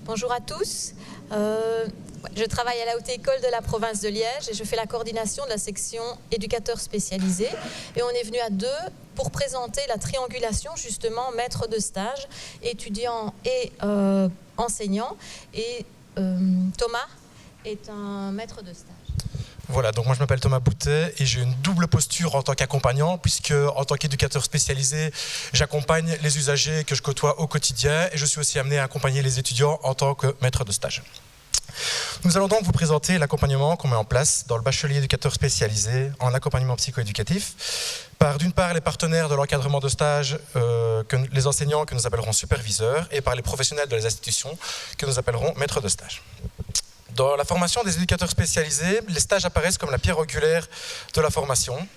Bonjour à tous. Je travaille à la Haute École de la province de Liège et je fais la coordination de la section éducateurs spécialisés. Et on est venu à deux pour présenter la triangulation, justement, maître de stage, étudiant et enseignant. Et Thomas est un maître de stage. Voilà, donc moi je m'appelle Thomas Boutet et j'ai une double posture en tant qu'accompagnant, puisque en tant qu'éducateur spécialisé, j'accompagne les usagers que je côtoie au quotidien et je suis aussi amené à accompagner les étudiants en tant que maître de stage. Nous allons donc vous présenter l'accompagnement qu'on met en place dans le bachelier éducateur spécialisé en accompagnement psycho-éducatif par d'une part les partenaires de l'encadrement de stage, les enseignants que nous appellerons superviseurs, et par les professionnels de les institutions que nous appellerons maîtres de stage. Dans la formation des éducateurs spécialisés, les stages apparaissent comme la pierre angulaire de la formation.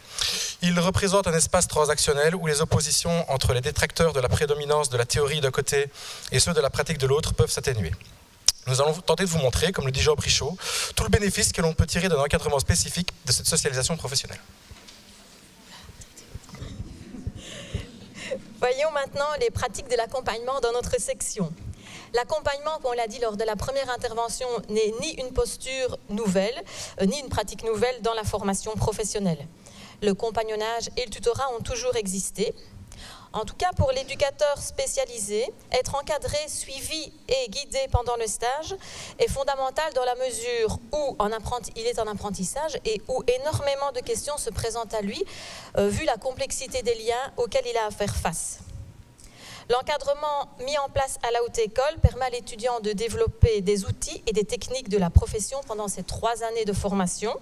Ils représentent un espace transactionnel où les oppositions entre les détracteurs de la prédominance de la théorie d'un côté et ceux de la pratique de l'autre peuvent s'atténuer. Nous allons tenter de vous montrer, comme le dit Jean Brichot, tout le bénéfice que l'on peut tirer d'un encadrement spécifique de cette socialisation professionnelle. Voyons maintenant les pratiques de l'accompagnement dans notre section. L'accompagnement, comme on l'a dit lors de la première intervention, n'est ni une posture nouvelle, ni une pratique nouvelle dans la formation professionnelle. Le compagnonnage et le tutorat ont toujours existé. En tout cas, pour l'éducateur spécialisé, être encadré, suivi et guidé pendant le stage est fondamental dans la mesure où il est en apprentissage et où énormément de questions se présentent à lui, vu la complexité des liens auxquels il a à faire face. L'encadrement mis en place à la Haute École permet à l'étudiant de développer des outils et des techniques de la profession pendant ces 3 années de formation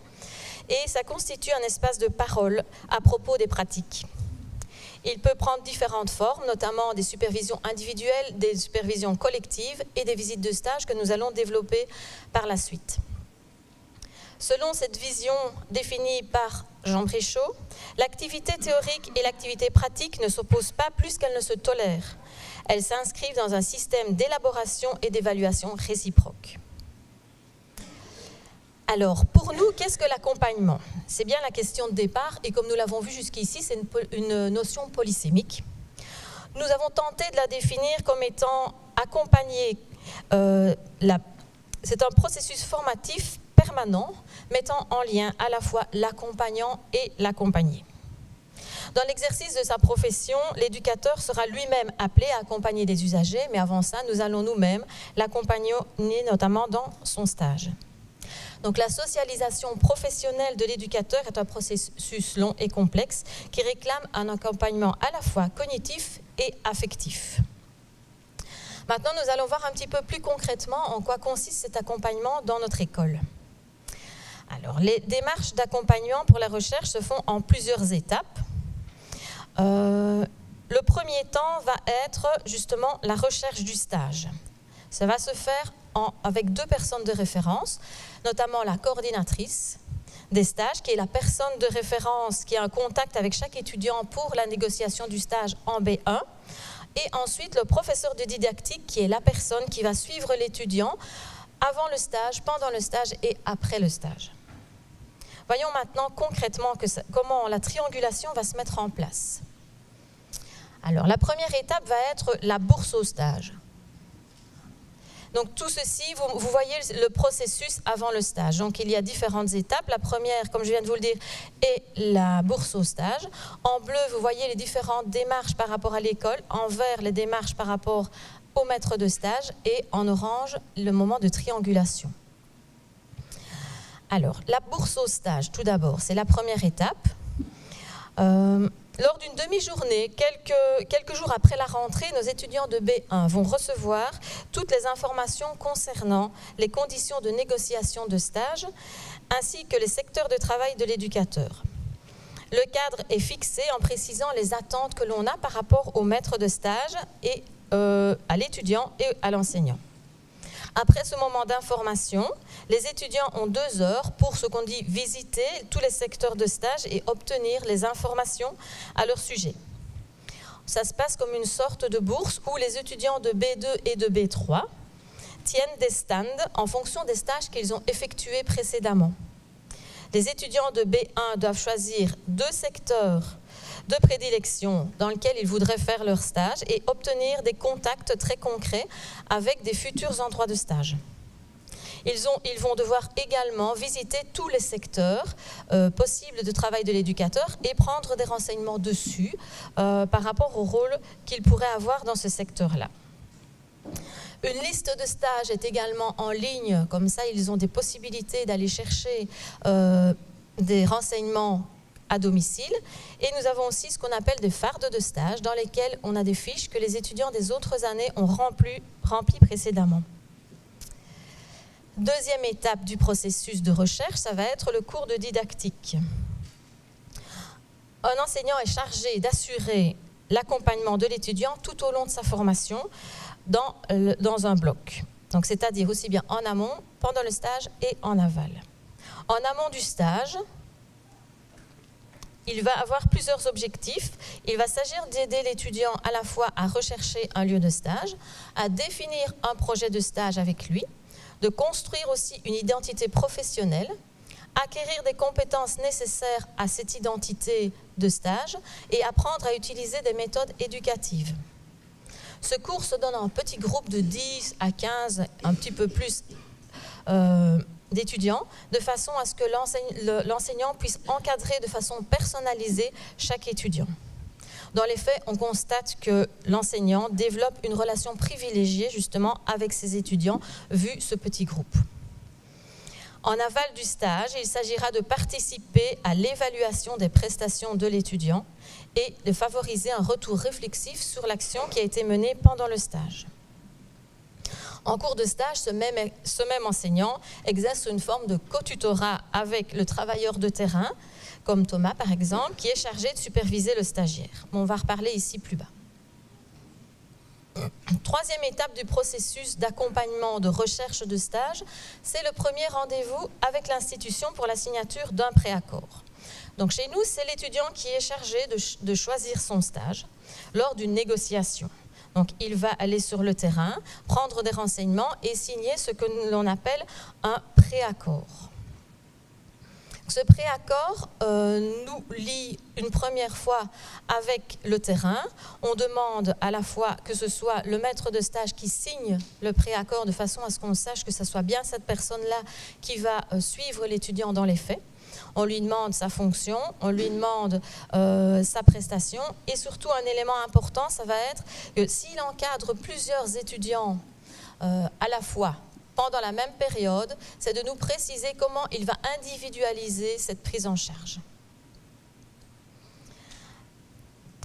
et ça constitue un espace de parole à propos des pratiques. Il peut prendre différentes formes, notamment des supervisions individuelles, des supervisions collectives et des visites de stage que nous allons développer par la suite. Selon cette vision définie par Jean Brichot, l'activité théorique et l'activité pratique ne s'opposent pas plus qu'elles ne se tolèrent. Elles s'inscrivent dans un système d'élaboration et d'évaluation réciproque. Alors, pour nous, qu'est-ce que l'accompagnement? C'est bien la question de départ et comme nous l'avons vu jusqu'ici, c'est une notion polysémique. Nous avons tenté de la définir comme étant accompagner. C'est un processus formatif permanent mettant en lien à la fois l'accompagnant et l'accompagné. Dans l'exercice de sa profession, l'éducateur sera lui-même appelé à accompagner des usagers, mais avant ça, nous allons nous-mêmes l'accompagner notamment dans son stage. Donc la socialisation professionnelle de l'éducateur est un processus long et complexe qui réclame un accompagnement à la fois cognitif et affectif. Maintenant, nous allons voir un petit peu plus concrètement en quoi consiste cet accompagnement dans notre école. Alors, les démarches d'accompagnement pour la recherche se font en plusieurs étapes. Le premier temps va être justement la recherche du stage. Ça va se faire avec 2 personnes de référence, notamment la coordinatrice des stages, qui est la personne de référence qui a un contact avec chaque étudiant pour la négociation du stage en B1, et ensuite le professeur de didactique, qui est la personne qui va suivre l'étudiant avant le stage, pendant le stage et après le stage. Voyons maintenant concrètement comment la triangulation va se mettre en place. Alors, la première étape va être la bourse au stage. Donc tout ceci, vous voyez le processus avant le stage. Donc il y a différentes étapes. La première, comme je viens de vous le dire, est la bourse au stage. En bleu, vous voyez les différentes démarches par rapport à l'école. En vert, les démarches par rapport au maître de stage. Et en orange, le moment de triangulation. Alors, la bourse au stage, tout d'abord, c'est la première étape. Lors d'une demi-journée, quelques jours après la rentrée, nos étudiants de B1 vont recevoir toutes les informations concernant les conditions de négociation de stage, ainsi que les secteurs de travail de l'éducateur. Le cadre est fixé en précisant les attentes que l'on a par rapport au maître de stage et à l'étudiant et à l'enseignant. Après ce moment d'information, les étudiants ont 2 heures pour ce qu'on dit visiter tous les secteurs de stage et obtenir les informations à leur sujet. Ça se passe comme une sorte de bourse où les étudiants de B2 et de B3 tiennent des stands en fonction des stages qu'ils ont effectués précédemment. Les étudiants de B1 doivent choisir 2 secteurs de prédilection dans lesquels ils voudraient faire leur stage et obtenir des contacts très concrets avec des futurs endroits de stage. Ils vont devoir également visiter tous les secteurs possibles de travail de l'éducateur et prendre des renseignements dessus par rapport au rôle qu'ils pourraient avoir dans ce secteur-là. Une liste de stages est également en ligne, comme ça ils ont des possibilités d'aller chercher des renseignements à domicile. Et nous avons aussi ce qu'on appelle des fardes de stage dans lesquels on a des fiches que les étudiants des autres années ont remplies précédemment. Deuxième étape du processus de recherche, ça va être le cours de didactique. Un enseignant est chargé d'assurer l'accompagnement de l'étudiant tout au long de sa formation dans un bloc. Donc, c'est-à-dire aussi bien en amont, pendant le stage et en aval. En amont du stage, il va avoir plusieurs objectifs. Il va s'agir d'aider l'étudiant à la fois à rechercher un lieu de stage, à définir un projet de stage avec lui, de construire aussi une identité professionnelle, acquérir des compétences nécessaires à cette identité de stage et apprendre à utiliser des méthodes éducatives. Ce cours se donne en petits groupes de 10 à 15, un petit peu plus d'étudiants, de façon à ce que l'enseignant puisse encadrer de façon personnalisée chaque étudiant. Dans les faits, on constate que l'enseignant développe une relation privilégiée justement avec ses étudiants, vu ce petit groupe. En aval du stage, il s'agira de participer à l'évaluation des prestations de l'étudiant et de favoriser un retour réflexif sur l'action qui a été menée pendant le stage. En cours de stage, ce même enseignant exerce une forme de co-tutorat avec le travailleur de terrain, comme Thomas par exemple, qui est chargé de superviser le stagiaire. On va reparler ici plus bas. Troisième étape du processus d'accompagnement de recherche de stage, c'est le premier rendez-vous avec l'institution pour la signature d'un préaccord. Donc chez nous, c'est l'étudiant qui est chargé de choisir son stage lors d'une négociation. Donc il va aller sur le terrain, prendre des renseignements et signer ce que l'on appelle un préaccord. Ce préaccord nous lie une première fois avec le terrain. On demande à la fois que ce soit le maître de stage qui signe le préaccord de façon à ce qu'on sache que ce soit bien cette personne-là qui va suivre l'étudiant dans les faits. On lui demande sa fonction, on lui demande sa prestation et surtout un élément important, ça va être que s'il encadre plusieurs étudiants à la fois, pendant la même période, c'est de nous préciser comment il va individualiser cette prise en charge.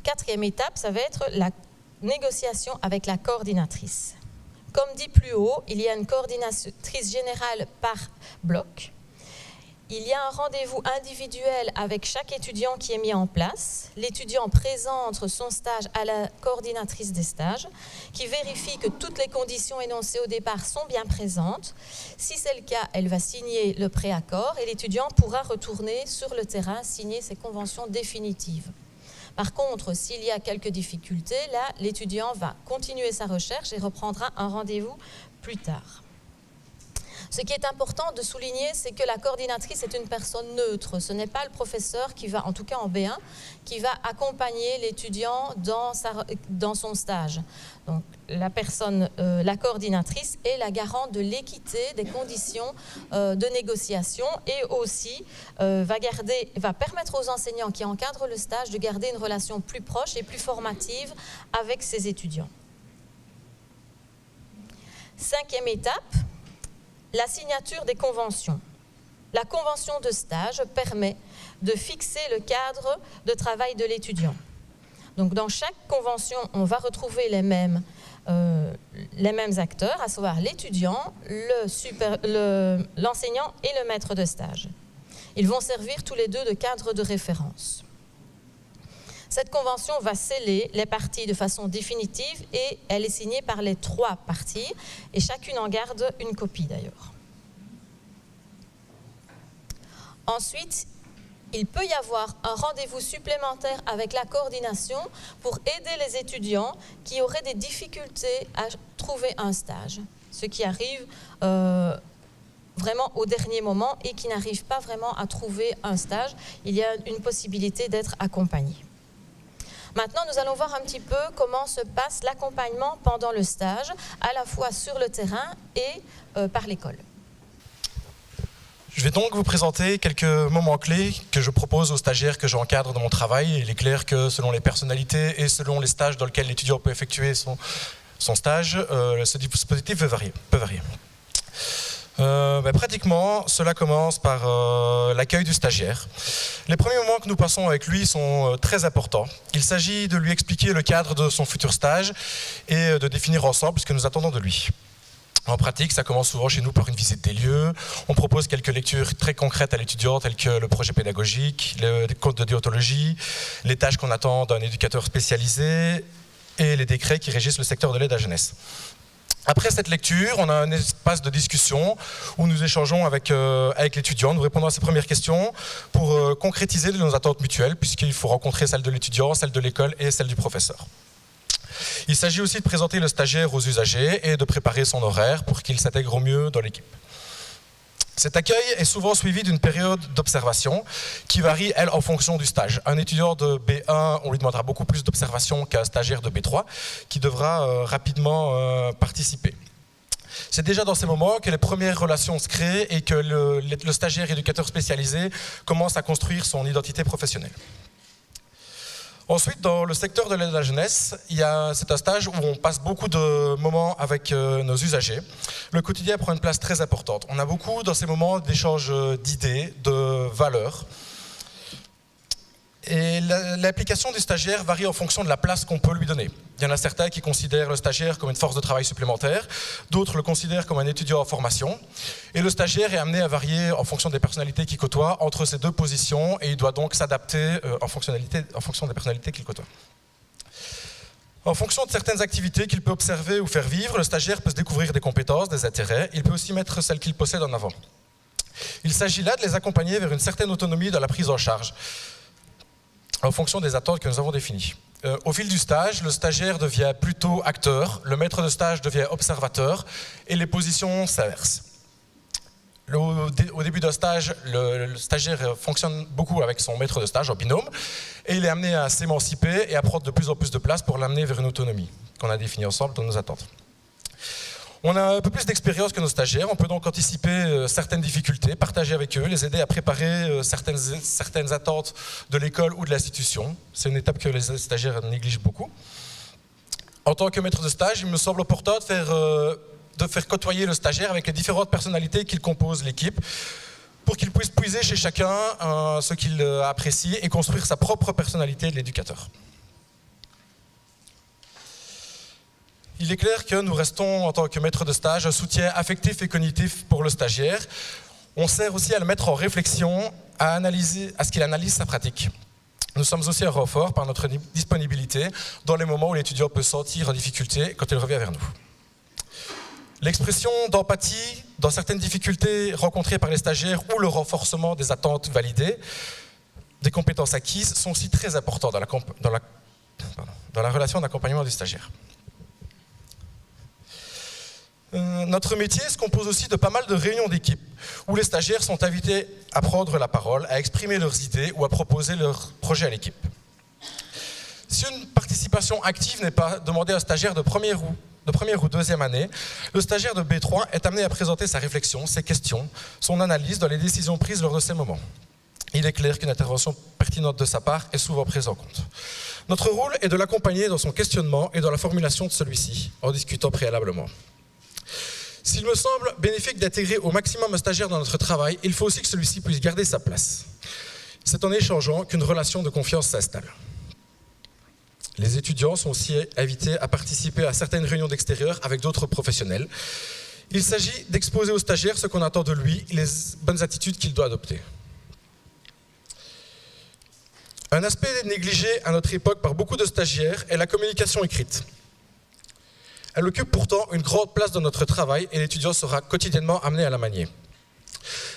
Quatrième étape, ça va être la négociation avec la coordinatrice. Comme dit plus haut, il y a une coordinatrice générale par bloc. Il y a un rendez-vous individuel avec chaque étudiant qui est mis en place. L'étudiant présente son stage à la coordinatrice des stages, qui vérifie que toutes les conditions énoncées au départ sont bien présentes. Si c'est le cas, elle va signer le préaccord et l'étudiant pourra retourner sur le terrain signer ses conventions définitives. Par contre, s'il y a quelques difficultés, là, l'étudiant va continuer sa recherche et reprendra un rendez-vous plus tard. Ce qui est important de souligner, c'est que la coordinatrice est une personne neutre. Ce n'est pas le professeur qui va, en tout cas en B1, qui va accompagner l'étudiant dans son stage. Donc, la coordinatrice est la garante de l'équité des conditions de négociation et aussi va permettre aux enseignants qui encadrent le stage de garder une relation plus proche et plus formative avec ses étudiants. Cinquième étape, la signature des conventions. La convention de stage permet de fixer le cadre de travail de l'étudiant. Donc dans chaque convention, on va retrouver les mêmes acteurs, à savoir l'étudiant, l'enseignant et le maître de stage. Ils vont servir tous les deux de cadre de référence. Cette convention va sceller les parties de façon définitive et elle est signée par les 3 parties et chacune en garde une copie d'ailleurs. Ensuite, il peut y avoir un rendez-vous supplémentaire avec la coordination pour aider les étudiants qui auraient des difficultés à trouver un stage, ce qui arrive vraiment au dernier moment et qui n'arrivent pas vraiment à trouver un stage. Il y a une possibilité d'être accompagné. Maintenant, nous allons voir un petit peu comment se passe l'accompagnement pendant le stage, à la fois sur le terrain et par l'école. Je vais donc vous présenter quelques moments clés que je propose aux stagiaires que j'encadre dans mon travail. Il est clair que selon les personnalités et selon les stages dans lesquels l'étudiant peut effectuer son stage, ce dispositif peut varier. Pratiquement, cela commence par l'accueil du stagiaire. Les premiers moments que nous passons avec lui sont très importants. Il s'agit de lui expliquer le cadre de son futur stage et de définir ensemble ce que nous attendons de lui. En pratique, ça commence souvent chez nous par une visite des lieux. On propose quelques lectures très concrètes à l'étudiant, telles que le projet pédagogique, le code de déontologie, les tâches qu'on attend d'un éducateur spécialisé et les décrets qui régissent le secteur de l'aide à la jeunesse. Après cette lecture, on a un espace de discussion où nous échangeons avec l'étudiant, nous répondons à ses premières questions pour concrétiser nos attentes mutuelles, puisqu'il faut rencontrer celle de l'étudiant, celle de l'école et celle du professeur. Il s'agit aussi de présenter le stagiaire aux usagers et de préparer son horaire pour qu'il s'intègre au mieux dans l'équipe. Cet accueil est souvent suivi d'une période d'observation qui varie, elle, en fonction du stage. Un étudiant de B1, on lui demandera beaucoup plus d'observation qu'un stagiaire de B3 qui devra rapidement participer. C'est déjà dans ces moments que les premières relations se créent et que le stagiaire éducateur spécialisé commence à construire son identité professionnelle. Ensuite, dans le secteur de l'aide à la jeunesse, c'est un stage où on passe beaucoup de moments avec nos usagers. Le quotidien prend une place très importante. On a beaucoup dans ces moments d'échanges d'idées, de valeurs. Et l'application du stagiaire varie en fonction de la place qu'on peut lui donner. Il y en a certains qui considèrent le stagiaire comme une force de travail supplémentaire, d'autres le considèrent comme un étudiant en formation. Et le stagiaire est amené à varier en fonction des personnalités qu'il côtoie entre ces deux positions et il doit donc s'adapter en fonction des personnalités qu'il côtoie. En fonction de certaines activités qu'il peut observer ou faire vivre, le stagiaire peut se découvrir des compétences, des intérêts. Il peut aussi mettre celles qu'il possède en avant. Il s'agit là de les accompagner vers une certaine autonomie dans la prise en charge, en fonction des attentes que nous avons définies. Au fil du stage, le stagiaire devient plutôt acteur, le maître de stage devient observateur et les positions s'inversent. Au début d'un stage, le stagiaire fonctionne beaucoup avec son maître de stage en binôme et il est amené à s'émanciper et à prendre de plus en plus de place pour l'amener vers une autonomie qu'on a définie ensemble dans nos attentes. On a un peu plus d'expérience que nos stagiaires, on peut donc anticiper certaines difficultés, partager avec eux, les aider à préparer certaines attentes de l'école ou de l'institution. C'est une étape que les stagiaires négligent beaucoup. En tant que maître de stage, il me semble opportun de faire côtoyer le stagiaire avec les différentes personnalités qui composent l'équipe pour qu'il puisse puiser chez chacun ce qu'il apprécie et construire sa propre personnalité de l'éducateur. Il est clair que nous restons, en tant que maître de stage, un soutien affectif et cognitif pour le stagiaire. On sert aussi à le mettre en réflexion, à ce qu'il analyse sa pratique. Nous sommes aussi un renfort par notre disponibilité dans les moments où l'étudiant peut se sentir en difficulté quand il revient vers nous. L'expression d'empathie dans certaines difficultés rencontrées par les stagiaires ou le renforcement des attentes validées, des compétences acquises, sont aussi très importants dans la relation d'accompagnement du stagiaire. Notre métier se compose aussi de pas mal de réunions d'équipe où les stagiaires sont invités à prendre la parole, à exprimer leurs idées ou à proposer leurs projets à l'équipe. Si une participation active n'est pas demandée à un stagiaire de première ou deuxième année, le stagiaire de B3 est amené à présenter sa réflexion, ses questions, son analyse dans les décisions prises lors de ces moments. Il est clair qu'une intervention pertinente de sa part est souvent prise en compte. Notre rôle est de l'accompagner dans son questionnement et dans la formulation de celui-ci, en discutant préalablement. S'il me semble bénéfique d'intégrer au maximum un stagiaire dans notre travail, il faut aussi que celui-ci puisse garder sa place. C'est en échangeant qu'une relation de confiance s'installe. Les étudiants sont aussi invités à participer à certaines réunions d'extérieur avec d'autres professionnels. Il s'agit d'exposer au stagiaire ce qu'on attend de lui et les bonnes attitudes qu'il doit adopter. Un aspect négligé à notre époque par beaucoup de stagiaires est la communication écrite. Elle occupe pourtant une grande place dans notre travail et l'étudiant sera quotidiennement amené à la manier.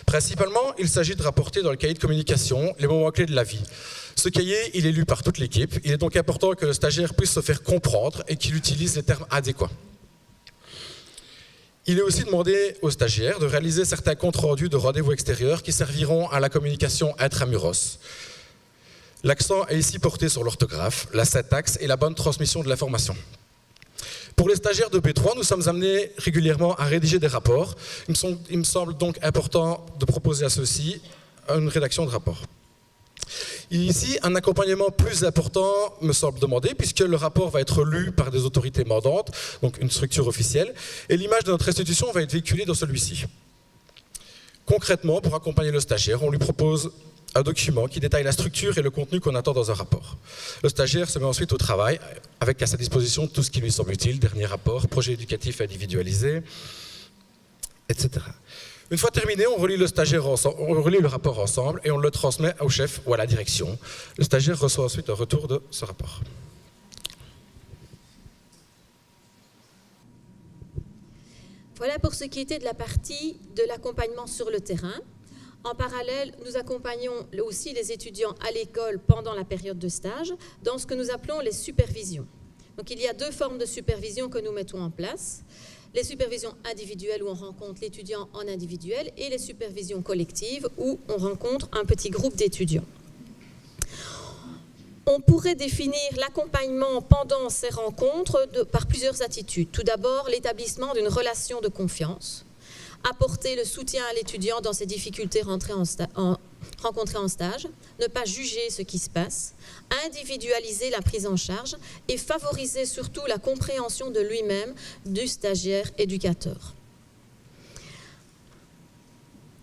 Principalement, il s'agit de rapporter dans le cahier de communication les moments clés de la vie. Ce cahier, il est lu par toute l'équipe. Il est donc important que le stagiaire puisse se faire comprendre et qu'il utilise les termes adéquats. Il est aussi demandé aux stagiaires de réaliser certains comptes rendus de rendez-vous extérieurs qui serviront à la communication intramuros. L'accent est ici porté sur l'orthographe, la syntaxe et la bonne transmission de l'information. Pour les stagiaires de B3, nous sommes amenés régulièrement à rédiger des rapports. Il me semble donc important de proposer à ceux-ci une rédaction de rapport. Ici, un accompagnement plus important me semble demandé, puisque le rapport va être lu par des autorités mandantes, donc une structure officielle, et l'image de notre institution va être véhiculée dans celui-ci. Concrètement, pour accompagner le stagiaire, on lui propose un document qui détaille la structure et le contenu qu'on attend dans un rapport. Le stagiaire se met ensuite au travail, avec à sa disposition tout ce qui lui semble utile, dernier rapport, projet éducatif individualisé, etc. Une fois terminé, on relit le rapport ensemble et on le transmet au chef ou à la direction. Le stagiaire reçoit ensuite un retour de ce rapport. Voilà pour ce qui était de la partie de l'accompagnement sur le terrain. En parallèle, nous accompagnons aussi les étudiants à l'école pendant la période de stage dans ce que nous appelons les supervisions. Donc il y a deux formes de supervision que nous mettons en place. Les supervisions individuelles où on rencontre l'étudiant en individuel et les supervisions collectives où on rencontre un petit groupe d'étudiants. On pourrait définir l'accompagnement pendant ces rencontres par plusieurs attitudes. Tout d'abord, l'établissement d'une relation de confiance, apporter le soutien à l'étudiant dans ses difficultés rencontrées en stage, ne pas juger ce qui se passe, individualiser la prise en charge et favoriser surtout la compréhension de lui-même du stagiaire éducateur.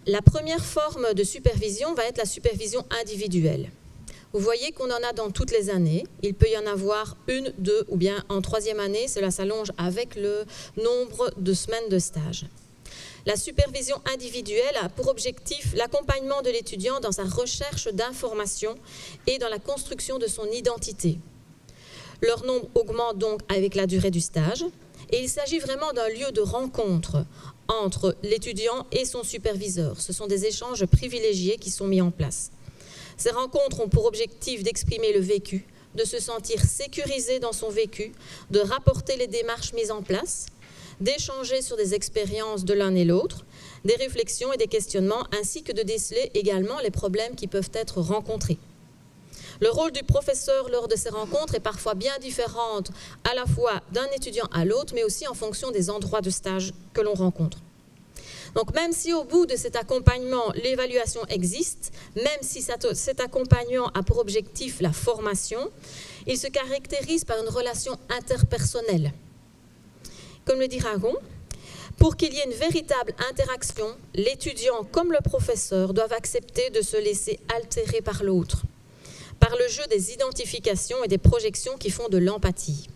La première forme de supervision va être la supervision individuelle. Vous voyez qu'on en a dans toutes les années. Il peut y en avoir une, deux ou bien en troisième année, cela s'allonge avec le nombre de semaines de stage. La supervision individuelle a pour objectif l'accompagnement de l'étudiant dans sa recherche d'informations et dans la construction de son identité. Leur nombre augmente donc avec la durée du stage et il s'agit vraiment d'un lieu de rencontre entre l'étudiant et son superviseur. Ce sont des échanges privilégiés qui sont mis en place. Ces rencontres ont pour objectif d'exprimer le vécu, de se sentir sécurisé dans son vécu, de rapporter les démarches mises en place, d'échanger sur des expériences de l'un et l'autre, des réflexions et des questionnements, ainsi que de déceler également les problèmes qui peuvent être rencontrés. Le rôle du professeur lors de ces rencontres est parfois bien différent à la fois d'un étudiant à l'autre, mais aussi en fonction des endroits de stage que l'on rencontre. Donc même si au bout de cet accompagnement, l'évaluation existe, même si cet accompagnement a pour objectif la formation, il se caractérise par une relation interpersonnelle. Comme le dit Ragon, pour qu'il y ait une véritable interaction, l'étudiant comme le professeur doivent accepter de se laisser altérer par l'autre, par le jeu des identifications et des projections qui font de l'empathie,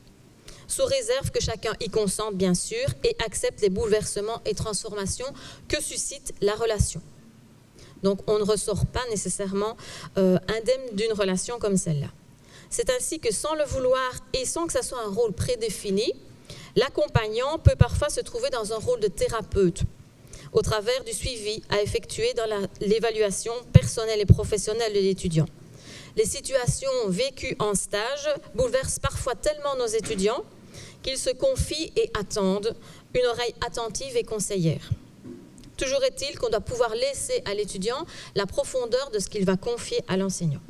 sous réserve que chacun y consente bien sûr et accepte les bouleversements et transformations que suscite la relation. Donc on ne ressort pas nécessairement indemne d'une relation comme celle-là. C'est ainsi que sans le vouloir et sans que ça soit un rôle prédéfini, l'accompagnant peut parfois se trouver dans un rôle de thérapeute au travers du suivi à effectuer dans l'évaluation personnelle et professionnelle de l'étudiant. Les situations vécues en stage bouleversent parfois tellement nos étudiants qu'ils se confient et attendent une oreille attentive et conseillère. Toujours est-il qu'on doit pouvoir laisser à l'étudiant la profondeur de ce qu'il va confier à l'enseignant.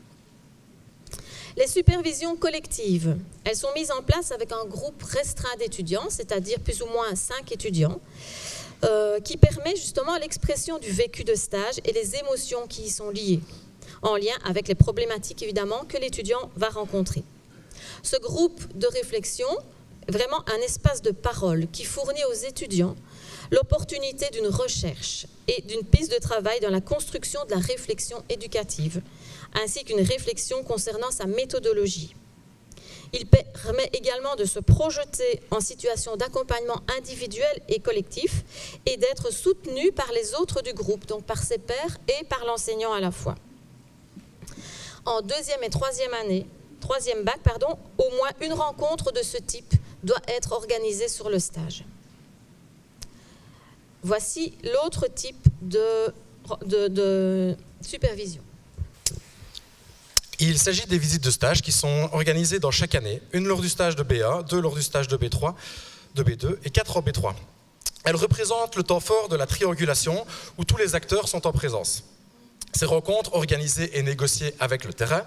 Les supervisions collectives, elles sont mises en place avec un groupe restreint d'étudiants, c'est-à-dire plus ou moins 5 étudiants, qui permet justement l'expression du vécu de stage et les émotions qui y sont liées, en lien avec les problématiques évidemment que l'étudiant va rencontrer. Ce groupe de réflexion est vraiment un espace de parole qui fournit aux étudiants l'opportunité d'une recherche et d'une piste de travail dans la construction de la réflexion éducative, ainsi qu'une réflexion concernant sa méthodologie. Il permet également de se projeter en situation d'accompagnement individuel et collectif et d'être soutenu par les autres du groupe, donc par ses pairs et par l'enseignant à la fois. En deuxième et troisième bac, au moins une rencontre de ce type doit être organisée sur le stage. Voici l'autre type de supervision. Il s'agit des visites de stage qui sont organisées dans chaque année, une lors du stage de B1, 2 lors du stage de B3, de B2 et 4 en B3. Elles représentent le temps fort de la triangulation où tous les acteurs sont en présence. Ces rencontres organisées et négociées avec le terrain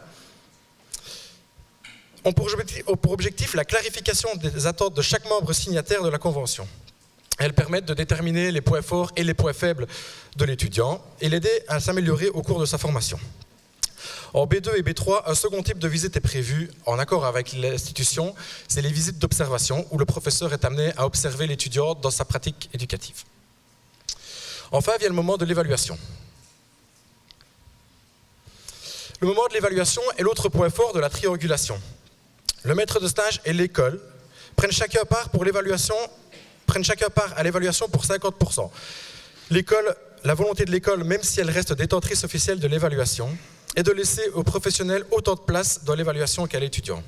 ont pour objectif la clarification des attentes de chaque membre signataire de la Convention. Elles permettent de déterminer les points forts et les points faibles de l'étudiant et l'aider à s'améliorer au cours de sa formation. En B2 et B3, un second type de visite est prévu en accord avec l'institution, c'est les visites d'observation où le professeur est amené à observer l'étudiant dans sa pratique éducative. Enfin vient le moment de l'évaluation. Le moment de l'évaluation est l'autre point fort de la triangulation. Le maître de stage et l'école prennent chacun part à l'évaluation pour 50%. L'école, la volonté de l'école, même si elle reste détentrice officielle de l'évaluation, est de laisser aux professionnels autant de place dans l'évaluation qu'à l'étudiant.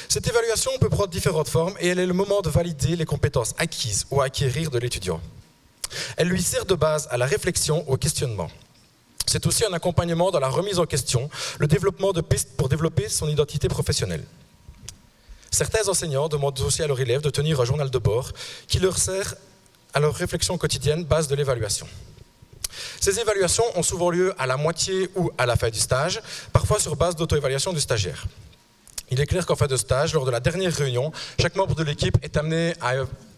Cette évaluation peut prendre différentes formes et elle est le moment de valider les compétences acquises ou à acquérir de l'étudiant. Elle lui sert de base à la réflexion, au questionnement. C'est aussi un accompagnement dans la remise en question, le développement de pistes pour développer son identité professionnelle. Certains enseignants demandent aussi à leurs élèves de tenir un journal de bord qui leur sert à leur réflexion quotidienne, base de l'évaluation. Ces évaluations ont souvent lieu à la moitié ou à la fin du stage, parfois sur base d'auto-évaluation du stagiaire. Il est clair qu'en fin de stage, lors de la dernière réunion, chaque membre de l'équipe est amené à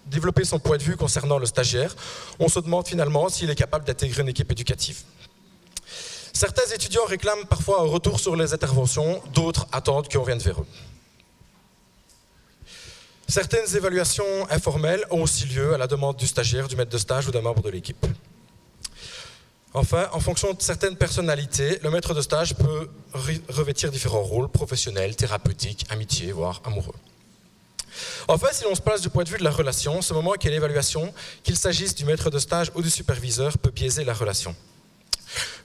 développer son point de vue concernant le stagiaire. On se demande finalement s'il est capable d'intégrer une équipe éducative. Certains étudiants réclament parfois un retour sur les interventions, d'autres attendent qu'on vienne vers eux. Certaines évaluations informelles ont aussi lieu à la demande du stagiaire, du maître de stage ou d'un membre de l'équipe. Enfin, en fonction de certaines personnalités, le maître de stage peut revêtir différents rôles professionnels, thérapeutiques, amitiés, voire amoureux. Enfin, si l'on se place du point de vue de la relation, ce moment qu'est l'évaluation, qu'il s'agisse du maître de stage ou du superviseur, peut biaiser la relation.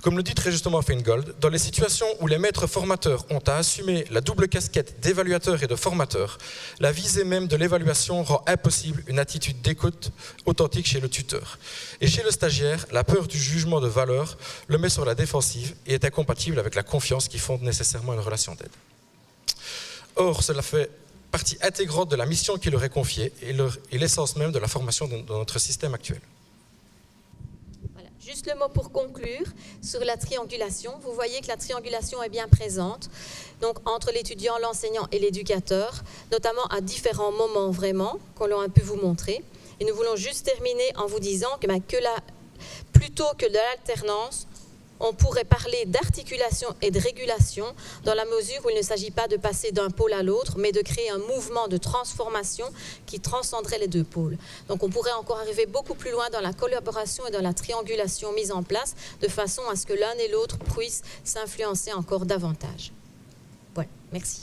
Comme le dit très justement Feingold, dans les situations où les maîtres formateurs ont à assumer la double casquette d'évaluateur et de formateur, la visée même de l'évaluation rend impossible une attitude d'écoute authentique chez le tuteur. Et chez le stagiaire, la peur du jugement de valeur le met sur la défensive et est incompatible avec la confiance qui fonde nécessairement une relation d'aide. Or, cela fait partie intégrante de la mission qui leur est confiée et l'essence même de la formation dans notre système actuel. Juste le mot pour conclure sur la triangulation. Vous voyez que la triangulation est bien présente, donc entre l'étudiant, l'enseignant et l'éducateur, notamment à différents moments vraiment, qu'on l'a un peu vous montrer. Et nous voulons juste terminer en vous disant que, plutôt que de l'alternance, on pourrait parler d'articulation et de régulation dans la mesure où il ne s'agit pas de passer d'un pôle à l'autre, mais de créer un mouvement de transformation qui transcenderait les deux pôles. Donc on pourrait encore arriver beaucoup plus loin dans la collaboration et dans la triangulation mise en place, de façon à ce que l'un et l'autre puissent s'influencer encore davantage. Voilà, merci.